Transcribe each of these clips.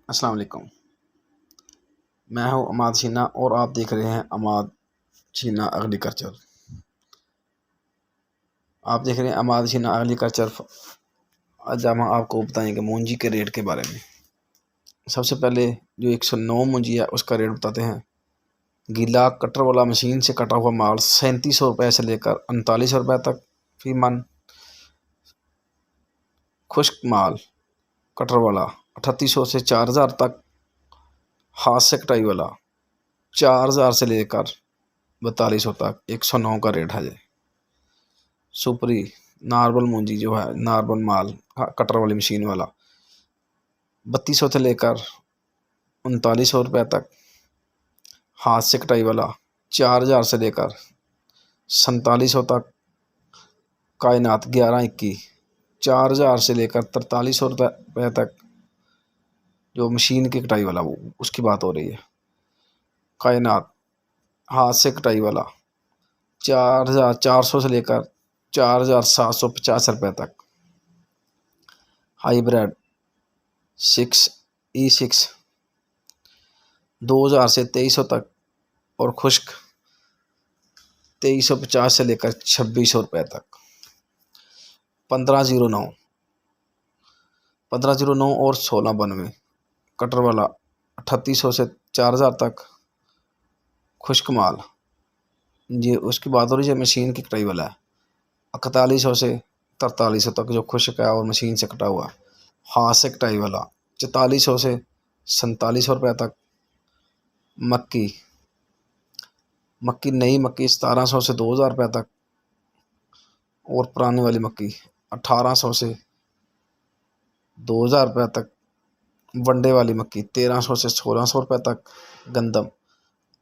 अस्सलाम वालेकुम। मैं हूं अमाद शीना और आप देख रहे हैं अमाद शीना एग्रीकल्चर। आप देख रहे हैं अमाद शीना एग्रीकल्चर। आज हम आपको बताएंगे मूंजी के रेट के बारे में। सबसे पहले जो 109 मूंजी है उसका रेट बताते हैं। गीला कटर वाला मशीन से कटा हुआ माल 3700 रुपये से लेकर 3900 रुपये तक फी मन। खुश्क माल कटर वाला 3800 से 4000 तक। हाथ से कटाई वाला 4000 से लेकर 4200 तक 109 का रेट है। सुपरी नार्मल मूंजी जो है नार्मल माल कटर वाली मशीन वाला 3200 से लेकर 3900 रुपये तक। हाथ से कटाई वाला 4000 से लेकर 4700 तक। कायनात 1121 4000 से लेकर 4300 रुपये तक। जो मशीन की कटाई वाला वो उसकी बात हो रही है। कायनात हाथ से कटाई वाला 4400 से लेकर 4750 रुपये तक। हाईब्रिड 6E6 2000 से 2300 तक और खुश्क 2350 से लेकर 2600 रुपये तक। 1509 और 1692 कटर वाला 3800 से 4000 तक। खुश्क माल ये उसकी बात हो रही है मशीन की कटाई वाला है 4100 से 4300 तक जो खुश्क है और मशीन से कटा हुआ। हाथ से कटाई वाला 4400 से 4700 रुपये तक। मक्की नई मक्की 1700 से 2000 रुपये तक और पुरानी वाली मक्की 1800 से 2000 रुपये तक। वनडे वाली मक्की 1300 से 1600 रुपये तक। गंदम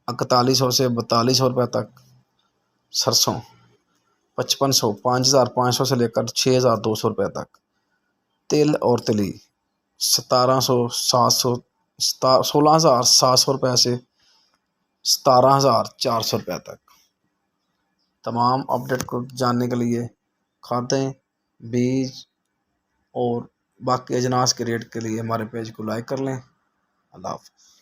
4100 से 4200 रुपये तक। सरसों 5500 5500 से लेकर 6200 रुपये तक। तिल और तिली 1700 700 16,700 रुपये से 17,400 रुपये तक। तमाम अपडेट को जानने के लिए खादें बीज और बाकी अजनास के रेट के लिए हमारे पेज को लाइक कर लें। अल्लाह हाफ़िज़।